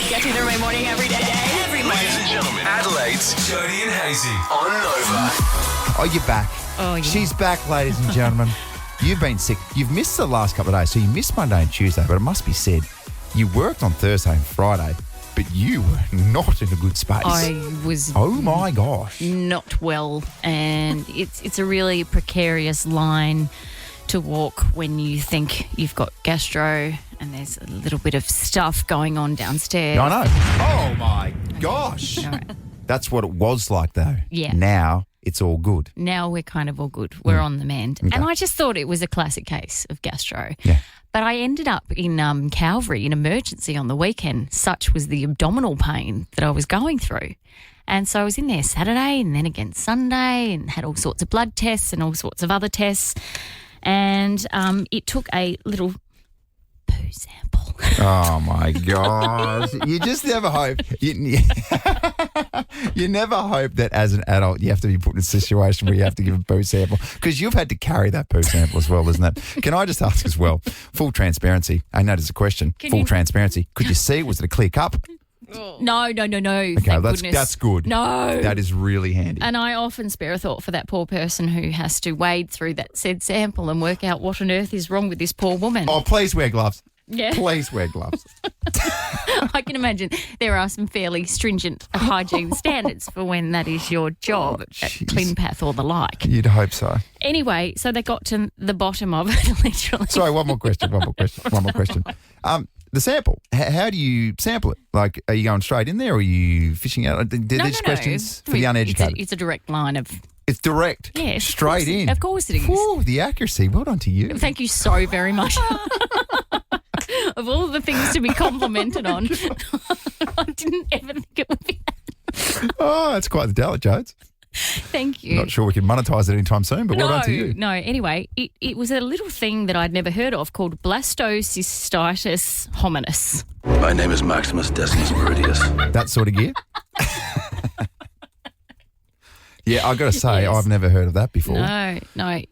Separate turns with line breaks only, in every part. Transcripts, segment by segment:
Get you through my morning every day.
Ladies and gentlemen, Adelaide's Jodie and Hazy on Nova.
Oh, you're back.
Oh, yeah.
She's back, ladies and gentlemen. You've been sick. You've missed the last couple of days, so you missed Monday and Tuesday, but it must be said, you worked on Thursday and Friday, but you were not in a good space.
I was
Oh, my gosh.
not well, and it's a really precarious line to walk when you think you've got gastro and there's a little bit of stuff going on downstairs.
I know. Oh, my gosh.
No.
That's what it was like, though.
Yeah.
Now it's all good.
Now we're kind of all good. We're on the mend.
Okay.
And I just thought it was a classic case of gastro.
Yeah.
But I ended up in Calvary in emergency on the weekend. Such was the abdominal pain that I was going through. And so I was in there Saturday and then again Sunday and had all sorts of blood tests and all sorts of other tests. And it took a little poo sample.
Oh, my gosh. You just never hope. You never hope that as an adult you have to be put in a situation where you have to give a poo sample, because you've had to carry that poo sample as well, isn't it? Can I just ask as well, full transparency, I know there's a question, transparency, could you see, was it a clear cup?
No.
Okay,
thank
that's
goodness.
good.
No.
That is really handy.
And I often spare a thought for that poor person who has to wade through that said sample and work out what on earth is wrong with this poor woman.
Oh, please wear gloves.
Yeah.
Please wear gloves.
I can imagine there are some fairly stringent hygiene standards for when that is your job at CleanPath or the like.
You'd hope so.
Anyway, so they got to the bottom of it, literally.
Sorry, one more question. The sample, how do you sample it? Like, are you going straight in there or are you fishing out? There's questions for the uneducated.
It's a direct line of...
It's direct.
Yeah,
straight in.
Of course it is.
Ooh, the accuracy. Well done to you.
Thank you so very much. Of all the things to be complimented on, I didn't ever think it would be that.
Oh, that's quite the talent, Jodes.
Thank you.
Not sure we can monetize it anytime soon, but well done to you.
No. Anyway, it was a little thing that I'd never heard of called blastocystitis hominis.
My name is Maximus Decimus Meridius.
That sort of gear? Yeah, I've got to say,
Yes.
I've never heard of that before.
No.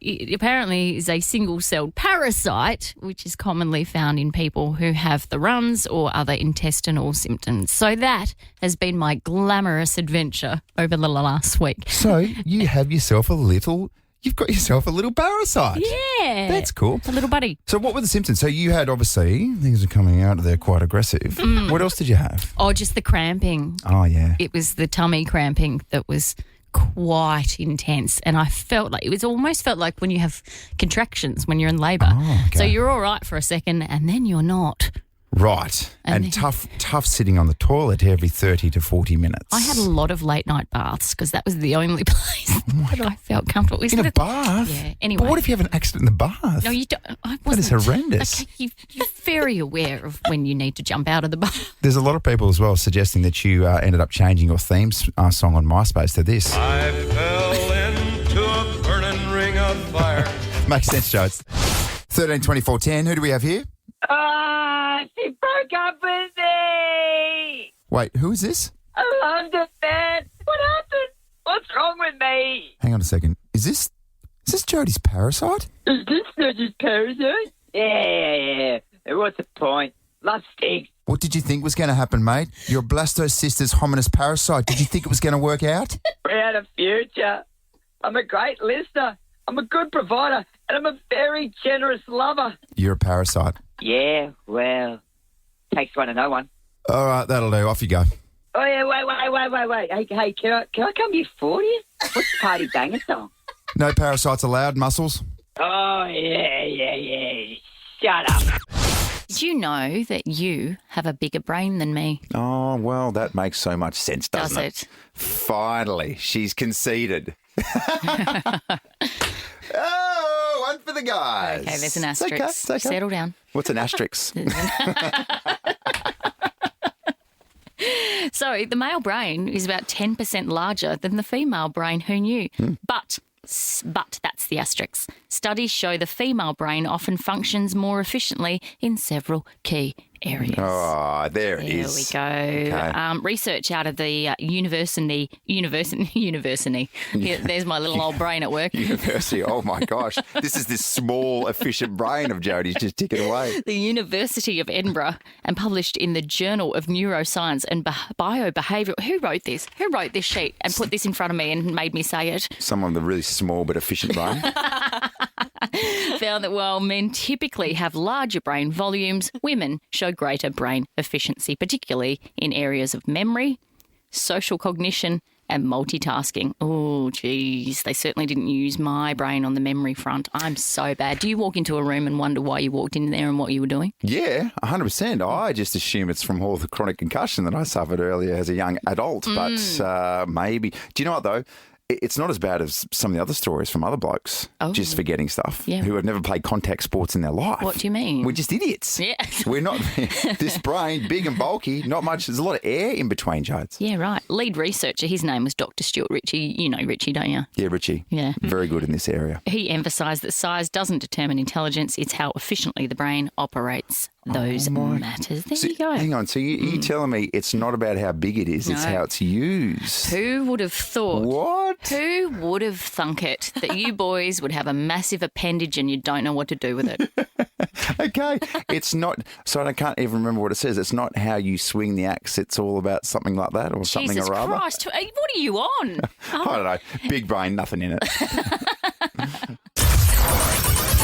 It apparently is a single-celled parasite, which is commonly found in people who have the runs or other intestinal symptoms. So that has been my glamorous adventure over the last week.
So you have yourself you've got yourself a little parasite.
Yeah.
That's cool.
It's a little buddy.
So what were the symptoms? So you had, obviously, things are coming out, they're quite aggressive. What else did you have?
Oh, just the cramping.
Oh, yeah.
It was the tummy cramping that was quite intense, and I felt like it almost felt like when you have contractions when you're in labour.
Oh, okay.
So you're all right for a second and then you're not.
Right. And
then-
tough sitting on the toilet every 30 to 40 minutes.
I had a lot of late night baths because that was the only place that I felt comfortable.
In a bath?
Yeah. Anyway.
But what if you have an accident in the bath?
No, you don't. I
That is
wasn't.
horrendous.
Okay, you're very aware of when you need to jump out of the bath.
There's a lot of people as well suggesting that you ended up changing your theme song on MySpace to this.
I fell into a burning ring of fire.
Makes sense, Jodes. 13 24 10. Who do we have here?
She broke up with me.
Wait, who is this?
I loved it, man. What happened? What's wrong with me?
Hang on a second. Is this Jodie's parasite?
Is this not just parasite? Yeah. What's the point? Love stinks.
What did you think was going to happen, mate? You're a blastocystis hominis parasite. Did you think it was going to work out?
We had a future. I'm a great listener. I'm a good provider. And I'm a very generous lover.
You're a parasite.
Yeah, well, takes one to know one.
All right, that'll do. Off you go.
Oh, yeah, wait. Hey, can I come before you? What's the party banger song?
No parasites allowed, muscles.
Oh, yeah. Shut up.
Did you know that you have a bigger brain than me?
Oh, well, that makes so much sense, doesn't
Does it?
Finally, she's conceded. Oh, one for the guys.
Okay, there's an
It's
asterisk.
okay, it's okay.
Settle down.
What's an asterisk?
So the male brain is about 10% larger than the female brain. Who knew? But that's the asterisk. Studies show the female brain often functions more efficiently in several key areas.
Oh, there it
There
is.
we go.
Okay.
Research out of the university. Yeah, there's my little old brain at work.
University. Oh, my gosh. This is this small, efficient brain of Jodie's just ticking away.
The University of Edinburgh, and published in the Journal of Neuroscience and Biobehavioural. Who wrote this? Who wrote this sheet and put this in front of me and made me say it?
Someone with a really small but efficient brain.
Found that while men typically have larger brain volumes, women show greater brain efficiency, particularly in areas of memory, social cognition, and multitasking. Oh, geez, they certainly didn't use my brain on the memory front. I'm so bad. Do you walk into a room and wonder why you walked in there and what you were doing?
Yeah, 100%. I just assume it's from all the chronic concussion that I suffered earlier as a young adult. But maybe. Do you know what, though? It's not as bad as some of the other stories from other blokes just forgetting stuff who have never played contact sports in their life.
What do you mean?
We're just idiots.
Yeah.
We're not, this brain, big and bulky, not much, there's a lot of air in between, Jodes.
Yeah, right. Lead researcher, his name was Dr. Stuart Ritchie. You know Ritchie, don't you?
Yeah, Richie.
Yeah.
Very good in this area.
He emphasised that size doesn't determine intelligence, it's how efficiently the brain operates those matters. There you go.
Hang on, so you're telling me it's not about how big it is, it's
No.
how it's used.
Who would have thought?
What?
Who would have thunk it that you boys would have a massive appendage and you don't know what to do with it?
Okay, it's not, so I can't even remember what it says. It's not how you swing the axe, it's all about something like that or something
Jesus
or other.
Christ, what are you on?
I don't know. Big brain, nothing in it.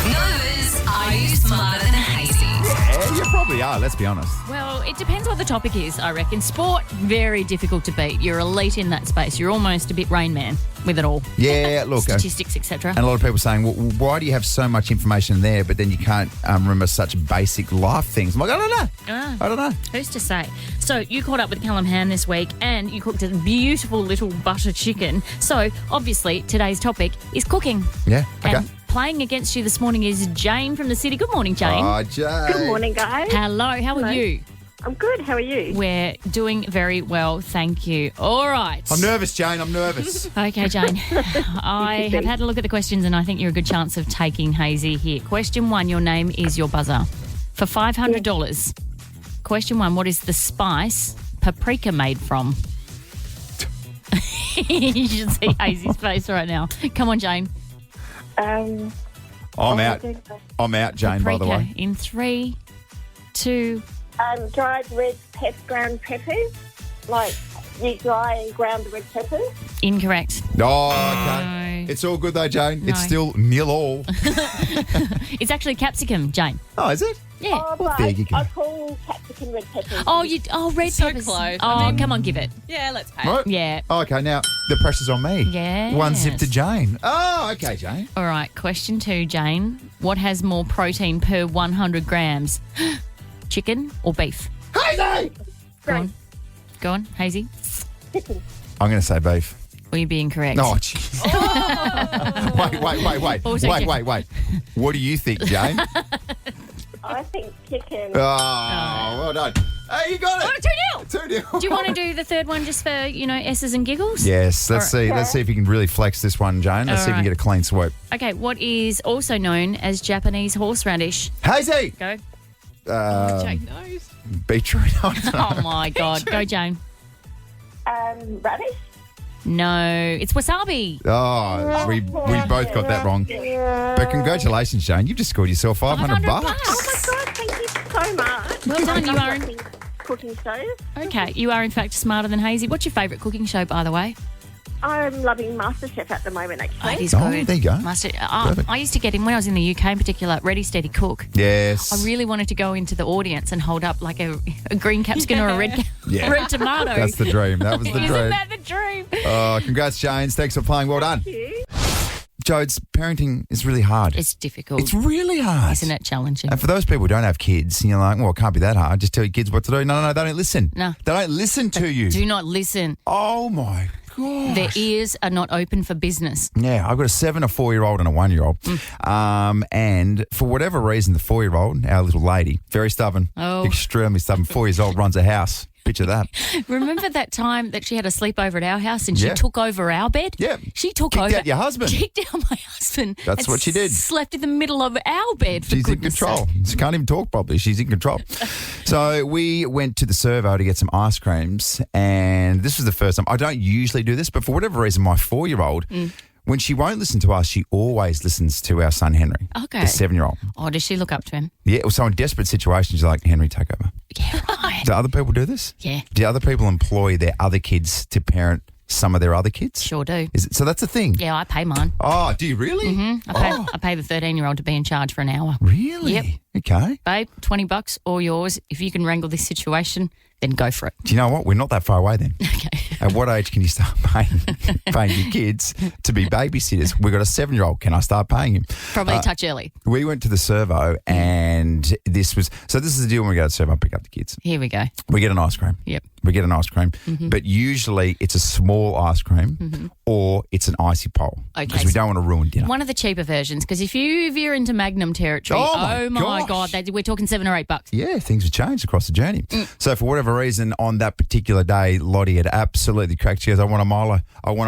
Novas, are you smarter than Hazy?
Yeah, you probably are, let's be honest.
Well, it depends what the topic is, I reckon. Sport, very difficult to beat. You're elite in that space. You're almost a bit Rain Man with it all.
Yeah, look.
Statistics, etc.
And a lot of people saying, well, why do you have so much information there, but then you can't remember such basic life things? I'm like, I don't know. I don't know.
Who's to say? So you caught up with Callum Han this week and you cooked a beautiful little butter chicken. So obviously today's topic is cooking.
Yeah, okay.
And playing against you this morning is Jane from the city. Good morning, Jane.
Oh, Jay.
Good morning, guys.
Hello, how are you?
I'm good. How are you?
We're doing very well, thank you. All right.
I'm nervous, Jane. I'm nervous.
Okay, Jane. I have had a look at the questions and I think you're a good chance of taking Hazy here. Question 1, your name is your buzzer. For $500, question 1, what is the spice paprika made from? You should see Hazy's face right now. Come on, Jane.
Um,
I'm out. I'm out, Jane, by the
Paprika
way.
in 3, 2.
dried red ground peppers. Like you dry and ground the red peppers.
Incorrect.
Oh, okay.
No.
It's all good, though, Jane.
No.
It's still 0-all.
It's actually capsicum, Jane.
Oh, is it?
Yeah.
Oh,
Well,
but
there you go.
I call capsicum red peppers.
Red
So
peppers.
close.
Oh,
I mean-
come on, give it.
Yeah, let's pay.
Right?
Yeah.
Okay, now the pressure's on me.
Yes.
1 zip to Jane. Oh, okay, Jane.
All right, question 2, Jane. What has more protein per 100 grams? Chicken or beef?
Hazy!
Go on, Hazy.
I'm going to say beef.
Will you be incorrect?
Oh, jeez. Wait. Wait. What do you think, Jane?
I think chicken.
Well done. Hey, you got it.
Oh, 2-0.
2-0.
Do you want to do the third one just for, S's and giggles?
Yes, let's see. Let's see if you can really flex this one, Jane. Let's
All
see if you
right.
can get a clean sweep.
Okay, what is also known as Japanese horseradish?
Hazy!
Go.
Jake knows.
Beetroot.
Oh, my God. Go, Jane.
Radish.
No, it's wasabi.
Oh, we both got that wrong. But congratulations, Jane. You've just scored yourself $500.
Oh my God! Thank you so much.
Well done, you are.
Cooking shows.
Okay, you are in fact smarter than Hazy. What's your favourite cooking show, by the way?
I'm loving MasterChef at the moment, actually.
It is
Oh,
good.
there you go.
I used to get in when I was in the UK in particular, Ready Steady Cook.
Yes.
I really wanted to go into the audience and hold up like a green capsicum or a red
Yeah.
red tomato.
That's the dream. That was the
Isn't
dream.
that the dream?
Oh, congrats, James. Thanks for playing. Well done. Jodes, parenting is really hard.
It's difficult.
It's really hard.
Isn't it challenging?
And for those people who don't have kids, and you're like, well, it can't be that hard. Just tell your kids what to do. No, they don't listen.
No.
They don't listen to you.
Do not listen.
Oh, my God.
Their ears are not open for business.
Yeah, I've got a 7, a 4-year-old, and a 1-year-old. And for whatever reason, the 4-year-old, our little lady, very stubborn,
Oh.
extremely stubborn, 4 years old, runs a house. Picture that.
Remember that time that she had a sleepover at our house and she
Yeah.
took over our bed?
Yeah.
She took
Kicked
over.
out your husband.
Kicked out my husband.
That's
and
what she did.
Slept in the middle of our bed, for
She's in
goodness
control.
sake.
She can't even talk properly. She's in control. So we went to the servo to get some ice creams, and this was the first time. I don't usually do this, but for whatever reason, my 4-year-old, when she won't listen to us, she always listens to our son Henry,
Okay.
the 7-year-old.
Oh, does she look up to him?
Yeah, so in desperate situations, she's like, Henry, take over.
Yeah, right.
Do other people do this?
Yeah.
Do other people employ their other kids to parent some of their other kids?
Sure do.
So that's a thing?
Yeah, I pay mine.
Oh, do you really?
I pay the 13-year-old to be in charge for an hour.
Really?
Yep.
Okay.
Babe, $20, all yours. If you can wrangle this situation, then go for it.
Do you know what? We're not that far away then.
Okay.
At what age can you start paying your kids to be babysitters? We've got a 7-year-old. Can I start paying him?
Probably a touch early.
We went to the servo, and this is the deal when we go to the servo, pick up the kids.
Here we go.
We get an ice cream.
Yep.
We get an ice cream, but usually it's a small ice cream or it's an icy pole because we don't want to ruin dinner.
One of the cheaper versions, because if you're into Magnum territory,
Oh, my gosh.
God, we're talking $7 or $8.
Yeah, things have changed across the journey. So for whatever reason, on that particular day, Lottie had absolutely cracked. She goes, I want a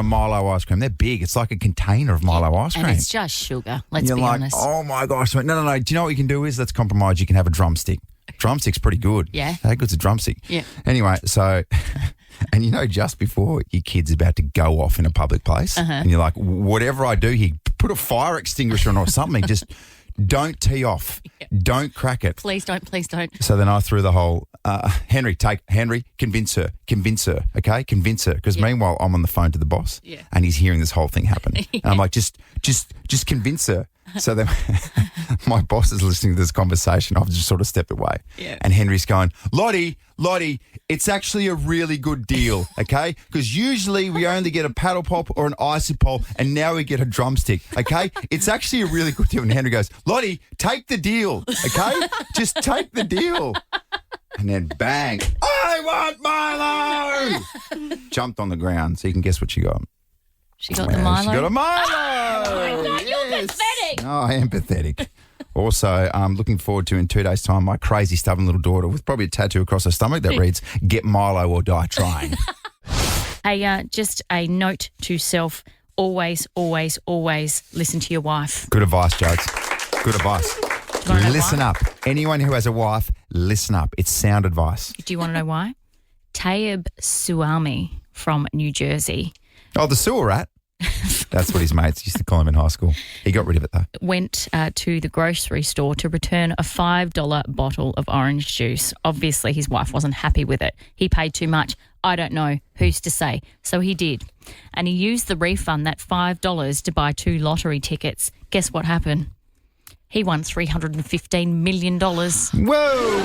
Milo ice cream. They're big. It's like a container of Milo ice cream.
And it's just sugar, let's
You're
be
like,
honest.
oh my gosh. I went, no. Do you know what you can do is let's compromise. You can have a drumstick. Drumstick's pretty good.
Yeah.
How good's a drumstick?
Yeah.
Anyway, so, and you know, just before your kid's about to go off in a public place, and you're like, whatever I do here, put a fire extinguisher on or something. Just don't tee off. Don't crack it.
Please don't.
So then I threw the whole, Henry, convince her, okay? Convince her. Because meanwhile, I'm on the phone to the boss and he's hearing this whole thing happen. And I'm like, just convince her. So then my boss is listening to this conversation. I've just sort of stepped away.
Yeah.
And Henry's going, Lottie, it's actually a really good deal, okay? Because usually we only get a paddle pop or an icy pole, and now we get a drumstick, okay? It's actually a really good deal. And Henry goes, Lottie, take the deal, okay? Just take the deal. And then bang, I want Milo! Jumped on the ground, so you can guess what she got.
She got the Milo.
She got a Milo.
Oh, God, you're pathetic.
Oh, I am pathetic. Also, I'm looking forward to in 2 days' time my crazy stubborn little daughter with probably a tattoo across her stomach that reads, "Get Milo or die trying."
Just a note to self: always listen to your wife.
Good advice, Jodes. Good advice.
Do you wanna know
Listen
why?
up. Anyone who has a wife, listen up. It's sound advice.
Do you want to know why? Tayyib Suami from New Jersey
Oh, the sewer rat. That's what his mates used to call him in high school. He got rid of it though.
went to the grocery store to return a $5 bottle of orange juice. Obviously, his wife wasn't happy with it. He paid too much. I don't know. Who's to say? So he did. And he used the refund, that $5, to buy 2 lottery tickets. Guess what happened? He won $315 million.
Whoa,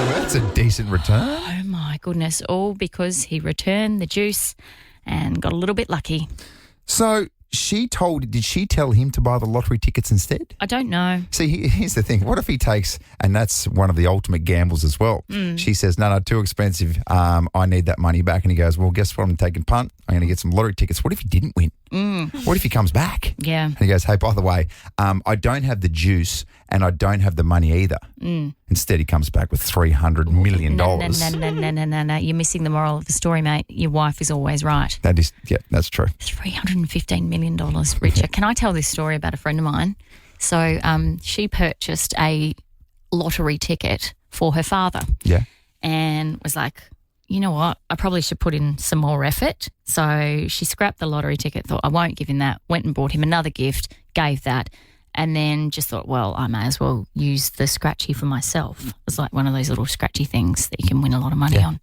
that's a decent return.
Oh, my goodness. All because he returned the juice and got a little bit lucky.
So did she tell him to buy the lottery tickets instead?
I don't know.
See, here's the thing. What if he takes, and that's one of the ultimate gambles as well. She says, no, too expensive. I need that money back. And he goes, well, guess what? I'm taking punt. I'm going to get some lottery tickets. What if he didn't win? What if he comes back?
Yeah.
And he goes, hey, by the way, I don't have the juice and I don't have the money either. Instead, he comes back with $300 million.
No. You're missing the moral of the story, mate. Your wife is always right.
That's true.
$315 million, Richard. Can I tell this story about a friend of mine? So she purchased a lottery ticket for her father.
Yeah.
And was like, you know what, I probably should put in some more effort. So she scrapped the lottery ticket, thought, I won't give him that, went and bought him another gift, gave that, and then just thought, well, I may as well use the scratchy for myself. It was like one of those little scratchy things that you can win a lot of money on.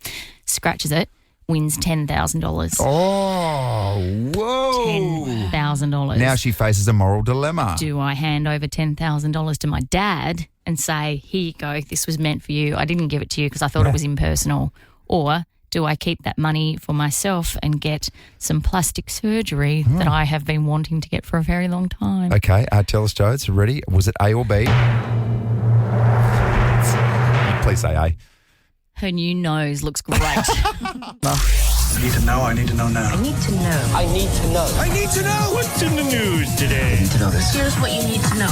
Scratches it, wins $10,000.
Oh, whoa.
$10,000.
Now she faces a moral dilemma.
Do I hand over $10,000 to my dad and say, here you go, this was meant for you. I didn't give it to you because I thought it was impersonal. Or do I keep that money for myself and get some plastic surgery that I have been wanting to get for a very long time?
Okay, tell us, Jodes. Ready? Was it A or B? Please say A.
Her new nose looks great.
I need to know. I need to know now.
I need to know.
I need to know. I need to know. What's in the news today? I need to know this.
Here's what you need to know.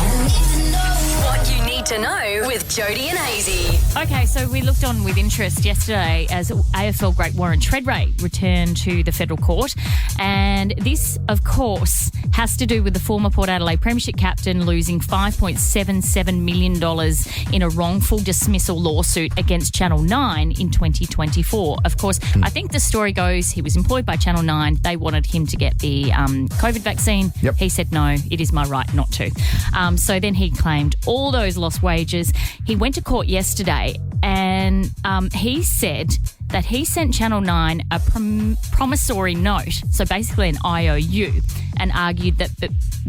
What you need need to know with Jodie and Hazy.
Okay, so we looked on with interest yesterday as AFL great Warren Treadray returned to the federal court. And this, of course, has to do with the former Port Adelaide Premiership captain losing $5.77 million in a wrongful dismissal lawsuit against Channel 9 in 2024. Of course, I think the story goes he was employed by Channel 9. They wanted him to get the COVID vaccine.
Yep.
He said, no, it is my right not to. So then he claimed all those lost wages. He went to court yesterday and he said that he sent Channel 9 a promissory note, so basically an IOU, and argued that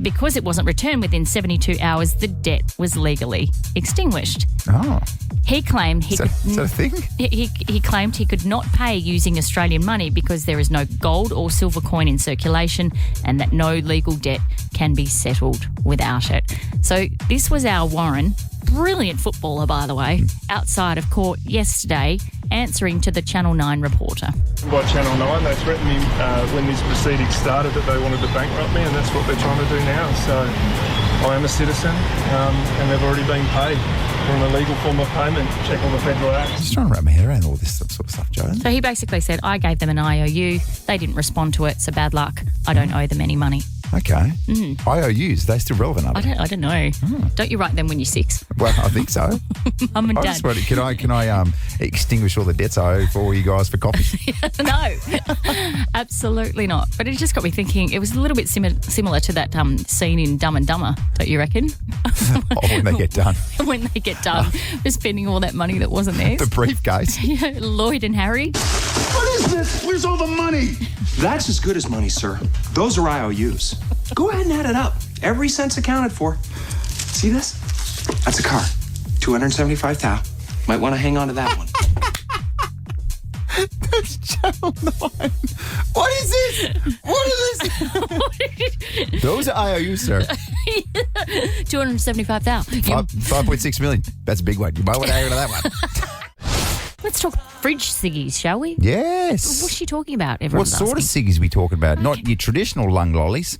because it wasn't returned within 72 hours, the debt was legally extinguished.
Oh.
He claimed
Is that a thing?
He claimed he could not pay using Australian money because there is no gold or silver coin in circulation and that no legal debt can be settled without it. So this was our Warren, brilliant footballer, by the way, outside of court yesterday, answering to the Channel 9 reporter.
By Channel 9, they threatened me when these proceedings started that they wanted to bankrupt me, and that's what they're trying to do now. So I am a citizen, and they've already been paid for an illegal form of payment. Check all the federal acts.
Just trying to wrap my head around all this sort of stuff, Joe.
So he basically said, I gave them an IOU. They didn't respond to it, so bad luck. I don't owe them any money.
Okay. IOUs, they're still relevant, are they?
I don't know. Don't you write them when you're 6?
Well, I think so.
Mum and
I
Dad.
just wondered, can I extinguish all the debts I owe for all you guys for coffee?
No, absolutely not. But it just got me thinking, it was a little bit similar to that scene in Dumb and Dumber, don't you reckon?
When they get done.
When they get done for spending all that money that wasn't theirs.
The briefcase.
Yeah, Lloyd and Harry.
What is this? Where's all the money?
That's as good as money, sir. Those are IOUs. Go ahead and add it up. Every cent's accounted for. See this? That's a car. $275,000. Might want to hang on to that one.
That's Channel 9. What is this? What is this? Those are IOUs, sir.
$275,000.
5.6 million. That's a big one. You might want to hang on to that one.
Let's talk fridge ciggies, shall we?
Yes.
What's she talking about?
What
Everyone's
sort of
asking.
ciggies are we talking about? Not your traditional lung lollies.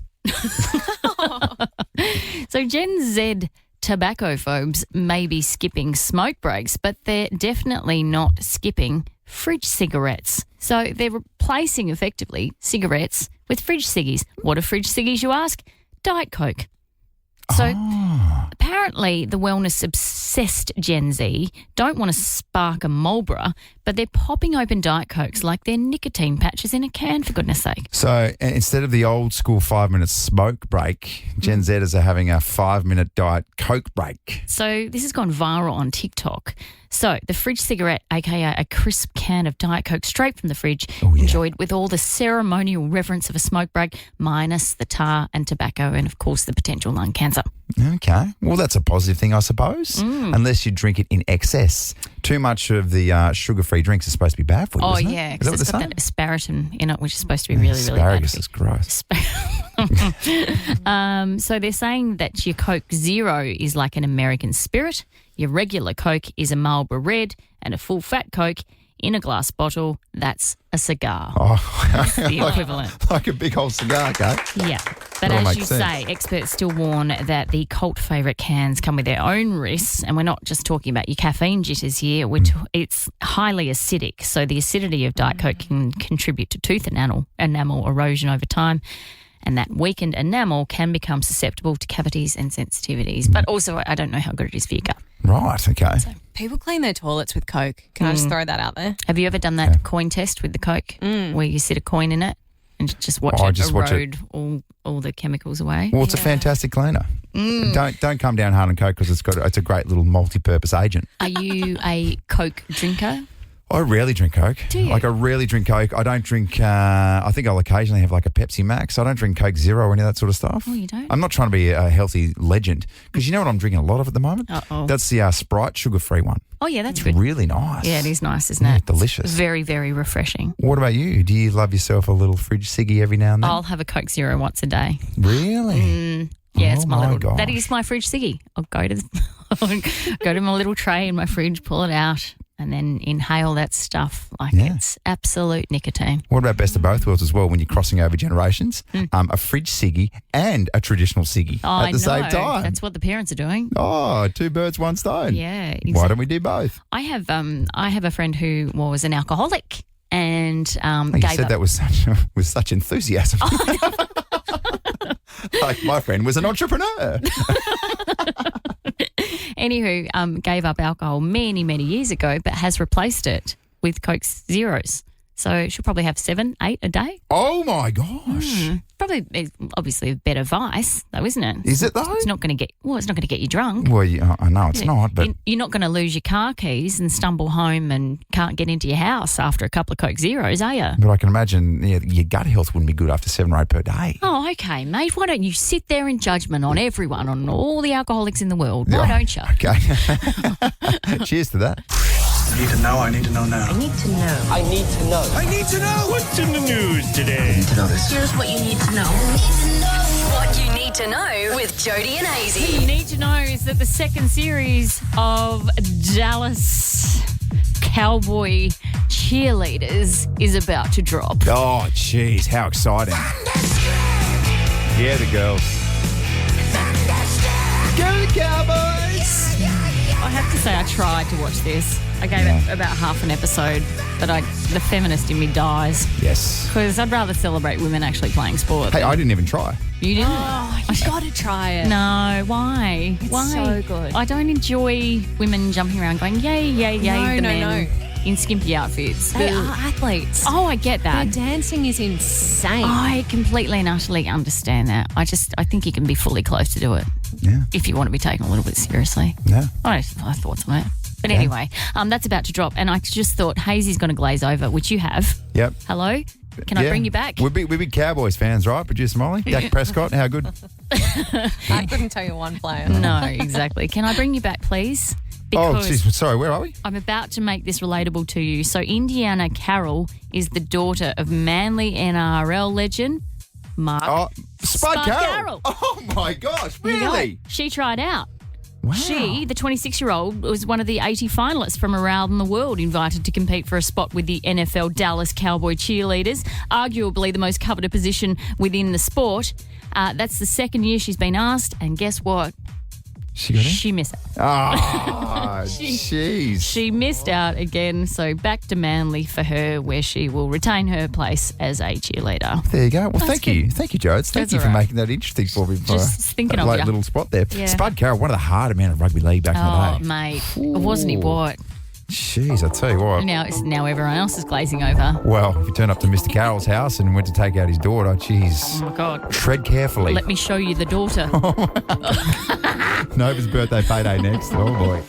So Gen Z tobacco phobes may be skipping smoke breaks, but they're definitely not skipping fridge cigarettes. So they're replacing, effectively, cigarettes with fridge ciggies. What are fridge ciggies, you ask? Diet Coke. So apparently the wellness-obsessed Gen Z don't want to spark a Marlboro, but they're popping open Diet Cokes like they're nicotine patches in a can, for goodness sake.
So instead of the old school 5-minute smoke break, Gen Zers are having a 5-minute Diet Coke break.
So this has gone viral on TikTok. So the fridge cigarette, aka a crisp can of Diet Coke straight from the fridge, enjoyed with all the ceremonial reverence of a smoke break, minus the tar and tobacco and, of course, the potential lung cancer.
Okay. Well, that's a positive thing, I suppose, unless you drink it in excess. Too much of the sugar-free drinks is supposed to be bad for you, isn't it?
Yeah,
Is that
because
what
it's
they're
got
saying?
that asparagus in it, which is supposed to be really, really bad.
Asparagus is gross.
So they're saying that your Coke Zero is like an American Spirit, your regular Coke is a Marlboro Red, and a full-fat Coke in a glass bottle, that's a cigar.
Oh,
That's the equivalent.
Like a big old cigar, okay?
Yeah. But
That'll
as
make
you
sense.
say, experts still warn that the cult favourite cans come with their own risks, and we're not just talking about your caffeine jitters here. It's highly acidic, so the acidity of Diet Coke can contribute to tooth enamel erosion over time, and that weakened enamel can become susceptible to cavities and sensitivities. But also, I don't know how good it is for your gut.
Right, okay.
People clean their toilets with Coke. Can I just throw that out there?
Have you ever done that coin test with the Coke where you sit a coin in it and just watch it erode all the chemicals away?
Well, it's a fantastic cleaner. Don't come down hard on Coke because it's a great little multi-purpose agent.
Are you a Coke drinker?
I rarely drink Coke.
Do you?
Like, I rarely drink Coke. I don't drink, I think I'll occasionally have like a Pepsi Max. I don't drink Coke Zero or any of that sort of stuff.
Oh, you don't?
I'm not trying to be a healthy legend because you know what I'm drinking a lot of at the moment?
Uh-oh.
That's the Sprite sugar-free one.
Oh, yeah, that's
It's
good.
really nice.
Yeah, it is nice, isn't it?
Delicious.
It's very, very refreshing.
What about you? Do you love yourself a little fridge ciggy every now and then?
I'll have a Coke Zero once a day.
Really?
Yeah,
Oh
it's my
my
little.
gosh.
That is my fridge ciggy. I'll go to my little tray in my fridge, pull it out, and then inhale that stuff like it's absolute nicotine.
What about best of both worlds as well when you're crossing over generations? A fridge ciggy and a traditional ciggy at the same time.
That's what the parents are doing.
Oh, two birds, one stone.
Yeah, exactly.
Why don't we do both?
I have a friend who was an alcoholic and
You
gave
said
up.
that with such enthusiasm. Like my friend was an entrepreneur.
Anywho, gave up alcohol many, many years ago, but has replaced it with Coke Zeros. So she'll probably have 7, 8 a day.
Oh, my gosh.
Probably, it's obviously a better vice, though, isn't it?
Is it, though?
It's not going to get you drunk.
Well, I know it's not, but...
You're not going to lose your car keys and stumble home and can't get into your house after a couple of Coke Zeros, are you?
But I can imagine your gut health wouldn't be good after 7 or 8 per day.
Oh, okay, mate. Why don't you sit there in judgment on everyone, on all the alcoholics in the world? Why don't you?
Okay. Cheers to that.
I need to know. I need to know now.
I need to know.
I need to know. I need to know.
What's in the news today?
I need to know this.
Here's what you need to know. What you need to know with Jodie and
What
Hazy.
you need to know is that the second series of Dallas Cowboy cheerleaders is about to drop.
Oh, jeez, how exciting. Yeah, the girls. Go the Cowboys!
I have to say I tried to watch this. I gave it about half an episode, but the feminist in me dies.
Yes.
Because I'd rather celebrate women actually playing sport.
Hey, I didn't even try.
You didn't?
Oh, you got to try it.
No, why?
It's
why?
so good.
I don't enjoy women jumping around going, yay, yay, yay,
No,
the
no,
men in skimpy outfits.
They are athletes.
Oh, I get that.
Their dancing is insane.
I completely and utterly understand that. I think you can be fully clothed to do it.
Yeah.
If you want to be taken a little bit seriously.
Yeah.
I have thoughts on it. But anyway, that's about to drop. And I just thought Hazy's going to glaze over, which you have.
Yep.
Hello? Can I bring you back?
We're big Cowboys fans, right? Producer Molly? Dak Prescott, how good?
I couldn't tell you one player.
No, exactly. Can I bring you back, please? Because
sorry, where are we?
I'm about to make this relatable to you. So Indiana Carroll is the daughter of Manly NRL legend Mark
Spud
Carroll.
Carroll. Oh, my gosh,
There you go.
really?
She tried out.
Wow.
She, the 26-year-old, was one of the 80 finalists from around the world invited to compete for a spot with the NFL Dallas Cowboy cheerleaders, arguably the most coveted position within the sport. That's the second year she's been asked, and guess what?
She got in?
She missed out.
Ah, jeez.
She missed out again, so back to Manly for her, where she will retain her place as a cheerleader.
There you go. Well,
That's
thank
good.
you. Thank you, Jodes. Thank
That's
you for
all right.
making that interesting for me.
Just thinking of you.
little spot there.
Yeah.
Spud Carroll, one of the harder men of rugby league back
Oh,
in the day.
mate. Wasn't he what?
Jeez, I tell you what.
Now everyone else is glazing over.
Well, if you turn up to Mr. Carroll's house and went to take out his daughter, jeez.
Oh, my God.
Tread carefully.
Let me show you the daughter.
Nova's birthday payday next. Oh, boy.